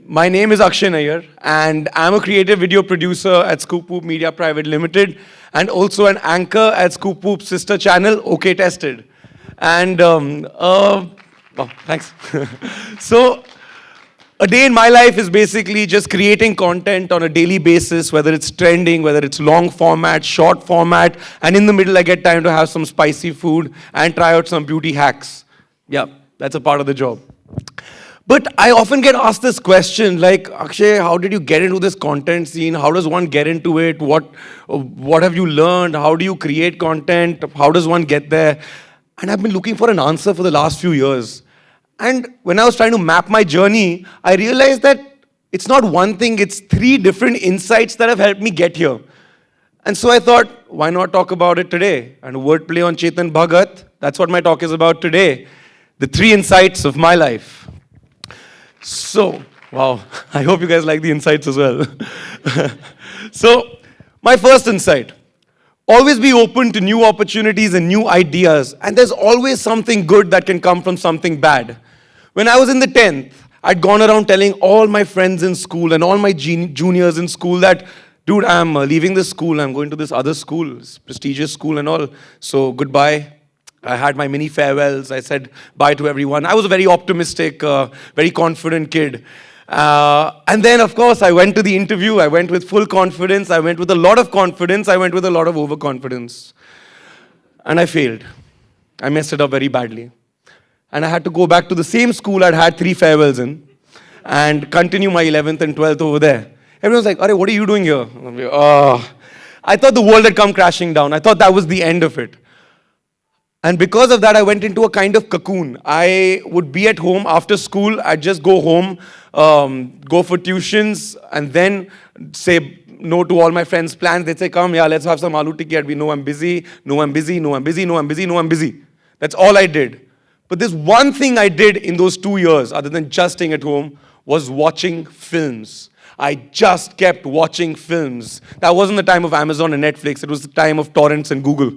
my name is Akshay Nayar, and I'm a creative video producer at ScoopWhoop Media Pvt Ltd, and also an anchor at ScoopWhoop's sister channel, OK Tested. And, thanks. So, a day in my life is basically just creating content on a daily basis, whether it's trending, whether it's long format, short format, and in the middle I get time to have some spicy food and try out some beauty hacks. Yeah, that's a part of the job. But I often get asked this question, like, Akshay, how did you get into this content scene? How does one get into it? What have you learned? How do you create content? How does one get there? And I've been looking for an answer for the last few years. And when I was trying to map my journey, I realized that it's not one thing, it's 3 different insights that have helped me get here. And so I thought, why not talk about it today? And wordplay on Chetan Bhagat, that's what my talk is about today. The 3 insights of my life. So, wow, I hope you guys like the insights as well. So, my first insight, always be open to new opportunities and new ideas, and there's always something good that can come from something bad. When I was in the 10th, I'd gone around telling all my friends in school and all my juniors in school that, dude, I'm leaving this school, I'm going to this other school, this prestigious school and all, so goodbye. I had my mini farewells. I said bye to everyone. I was a very optimistic, very confident kid. And then, of course, I went to the interview. I went with full confidence. I went with a lot of confidence. I went with a lot of overconfidence. And I failed. I messed it up very badly. And I had to go back to the same school I'd had 3 farewells in and continue my 11th and 12th over there. Everyone's like, "Arey, what are you doing here?" I'm like, "Oh." I thought the world had come crashing down. I thought that was the end of it. And because of that, I went into a kind of cocoon. I would be at home after school. I'd just go home, go for tuitions, and then say no to all my friends' plans. They'd say, "Come, yeah, let's have some aloo tikki." We know I'm busy, no, I'm busy, no, I'm busy, no, I'm busy, no, I'm busy. That's all I did. But there's one thing I did in those 2 years, other than just staying at home, was watching films. I just kept watching films. That wasn't the time of Amazon and Netflix. It was the time of torrents and Google.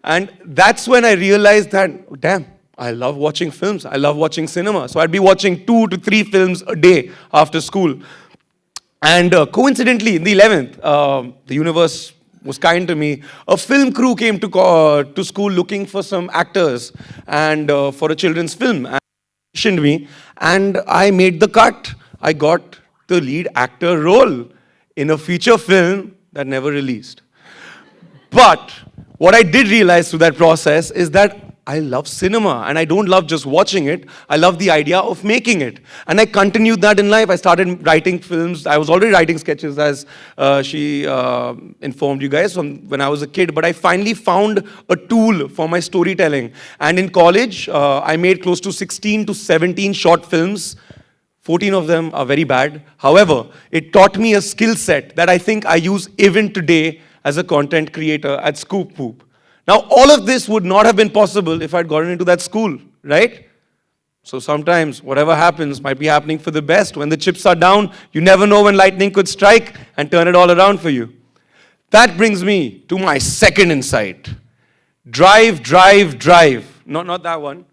And that's when I realized that, damn, I love watching films. I love watching cinema. So I'd be watching 2 to 3 films a day after school. And coincidentally, in the 11th, the universe was kind to me. A film crew came to school looking for some actors and for a children's film. And they auditioned me, and I made the cut. I got the lead actor role in a feature film that never released. But what I did realize through that process is that I love cinema, and I don't love just watching it. I love the idea of making it. And I continued that in life. I started writing films. I was already writing sketches, as she informed you guys, from when I was a kid. But I finally found a tool for my storytelling. And in college, I made close to 16 to 17 short films. 14 of them are very bad. However, it taught me a skill set that I think I use even today as a content creator at ScoopWhoop. Now, all of this would not have been possible if I'd gotten into that school, right? So sometimes whatever happens might be happening for the best. When the chips are down, you never know when lightning could strike and turn it all around for you. That brings me to my second insight. Drive, drive, drive. Not that one.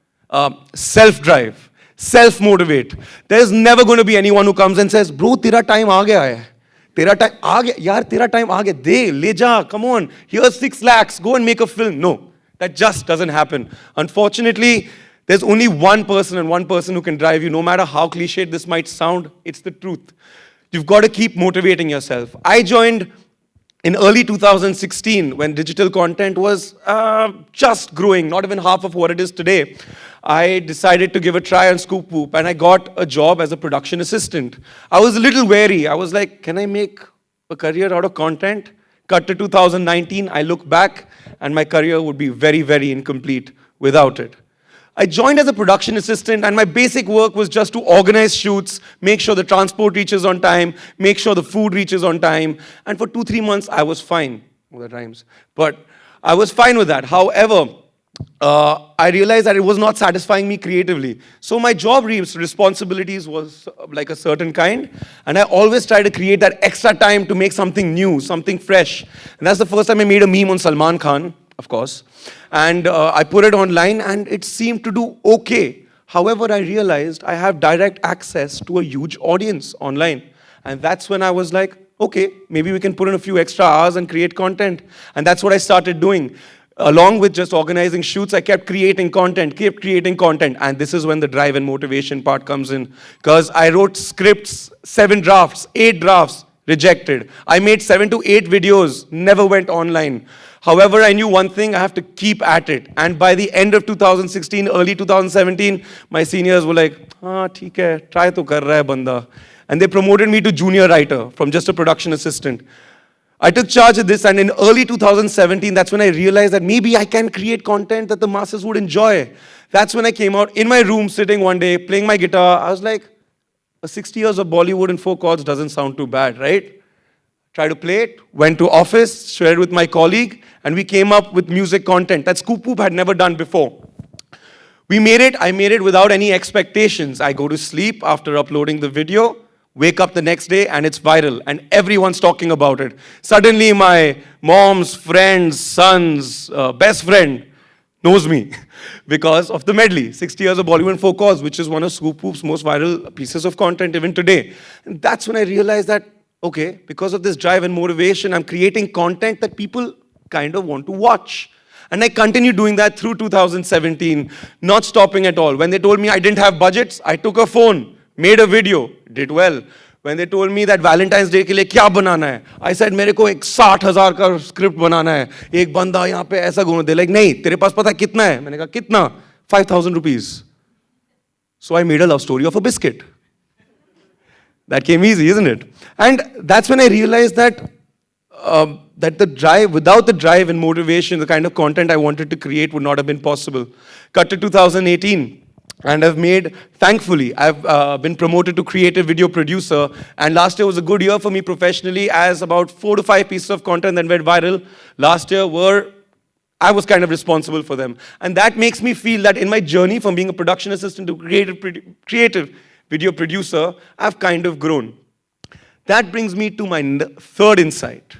Self-drive. Self-motivate. There's never going to be anyone who comes and says, "Bro, tera time aa gaya hai. Tera time aa gaya. Yaar, tera time aa gaya. De, le ja, come on. Here's 6 lakhs. Go and make a film." No, that just doesn't happen. Unfortunately, there's only one person and one person who can drive you. No matter how cliched this might sound, it's the truth. You've got to keep motivating yourself. I joined in early 2016, when digital content was just growing, not even half of what it is today. I decided to give a try on ScoopWhoop, and I got a job as a production assistant. I was a little wary. I was like, can I make a career out of content? Cut to 2019, I look back, and my career would be very, very incomplete without it. I joined as a production assistant, and my basic work was just to organize shoots, make sure the transport reaches on time, make sure the food reaches on time, and for 2-3 months, I was fine. Well, that rhymes. But I was fine with that. However, I realized that it was not satisfying me creatively. So my job responsibilities was like a certain kind, and I always try to create that extra time to make something new, something fresh. And that's the first time I made a meme on Salman Khan, of course. And I put it online, and it seemed to do okay. However, I realized I have direct access to a huge audience online. And that's when I was like, okay, maybe we can put in a few extra hours and create content. And that's what I started doing. Along with just organizing shoots, I kept creating content. And this is when the drive and motivation part comes in. Because I wrote scripts, 7 drafts, 8 drafts, rejected. I made 7 to 8 videos, never went online. However, I knew one thing, I have to keep at it. And by the end of 2016, early 2017, my seniors were like, theek hai, try to kar raha hai banda. And they promoted me to junior writer from just a production assistant. I took charge of this, and in early 2017, that's when I realized that maybe I can create content that the masses would enjoy. That's when I came out in my room, sitting one day, playing my guitar. I was like, 60 years of Bollywood in 4 chords doesn't sound too bad, right? Tried to play it, went to office, shared with my colleague, and we came up with music content that ScoopWhoop had never done before. I made it without any expectations. I go to sleep after uploading the video, wake up the next day, and it's viral, and everyone's talking about it. Suddenly, my mom's friend's son's best friend knows me because of the medley, 60 Years of Bollywood in 4 chords, which is one of ScoopWhoop's most viral pieces of content even today. And that's when I realized that, okay, because of this drive and motivation, I'm creating content that people kind of want to watch. And I continued doing that through 2017, not stopping at all. When they told me I didn't have budgets, I took a phone, made a video, did well. When they told me that Valentine's Day के लिए क्या बनाना है, I said मेरे को एक 60,000 का script बनाना है, एक बंदा यहाँ पे ऐसा घूमने दे, like नहीं, तेरे पास पता कितना है? मैंने कहा कितना? 5,000 rupees. So I made a love story of a biscuit. That came easy, isn't it? And that's when I realized that without the drive and motivation, the kind of content I wanted to create would not have been possible. Cut to 2018. And thankfully, I've been promoted to creative video producer. And last year was a good year for me professionally, as about 4 to 5 pieces of content that went viral last year I was kind of responsible for them. And that makes me feel that in my journey from being a production assistant to creative video producer, I've kind of grown. That brings me to my third insight.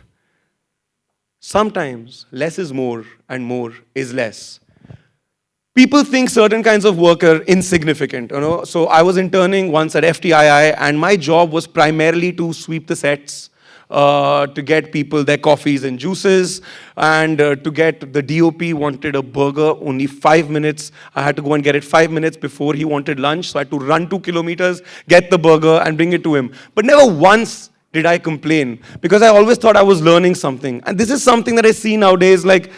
Sometimes less is more and more is less. People think certain kinds of work are insignificant, So I was interning once at FTII, and my job was primarily to sweep the sets, to get people their coffees and juices, and to get the DOP wanted a burger, only 5 minutes. I had to go and get it 5 minutes before he wanted lunch, so I had to run 2 kilometers, get the burger, and bring it to him. But never once did I complain, because I always thought I was learning something. And this is something that I see nowadays, like,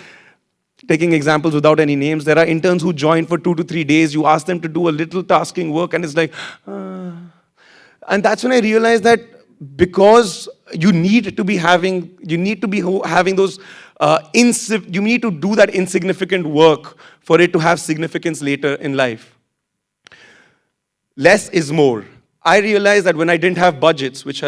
taking examples without any names, there are interns who join for 2 to 3 days. You ask them to do a little tasking work, and it's like, And that's when I realized that because you need to be having those, you need to do that insignificant work for it to have significance later in life. Less is more. I realized that when I didn't have budgets, which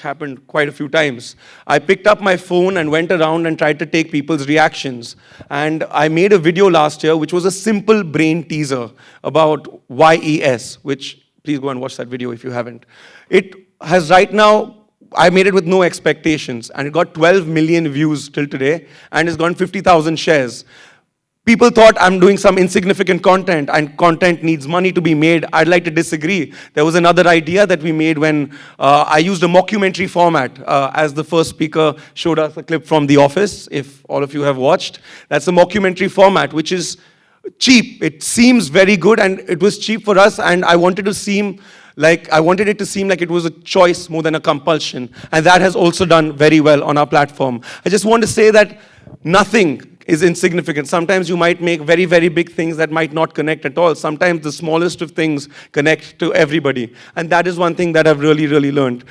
happened quite a few times, I picked up my phone and went around and tried to take people's reactions. And I made a video last year, which was a simple brain teaser about YES, which, please go and watch that video if you haven't. It has right now, I made it with no expectations, and it got 12 million views till today, and it's gotten 50,000 shares. People thought I'm doing some insignificant content, and content needs money to be made. I'd like to disagree. There was another idea that we made when I used a mockumentary format, as the first speaker showed us a clip from The Office, if all of you have watched. That's a mockumentary format, which is cheap. It seems very good, and it was cheap for us, and I wanted it to seem like it was a choice more than a compulsion. And that has also done very well on our platform. I just want to say that nothing is insignificant. Sometimes you might make very, very big things that might not connect at all. Sometimes the smallest of things connect to everybody. And that is one thing that I've really, really learned.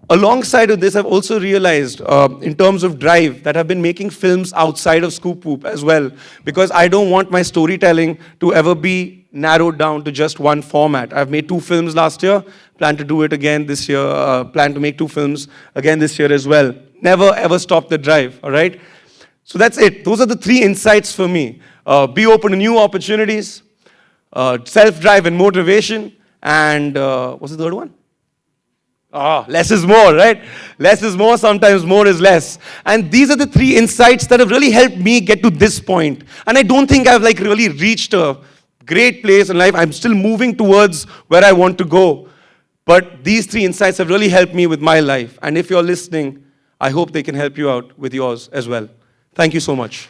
Alongside of this, I've also realized, in terms of drive, that I've been making films outside of ScoopWhoop as well, because I don't want my storytelling to ever be narrowed down to just one format. I've made 2 films last year, plan to do it again this year, plan to make 2 films again this year as well. Never, ever stop the drive, all right? So that's it. Those are the 3 insights for me. Be open to new opportunities, self-drive and motivation, and what's the third one? Less is more, right? Less is more, sometimes more is less. And these are the 3 insights that have really helped me get to this point. And I don't think I've really reached a great place in life. I'm still moving towards where I want to go. But these 3 insights have really helped me with my life. And if you're listening, I hope they can help you out with yours as well. Thank you so much.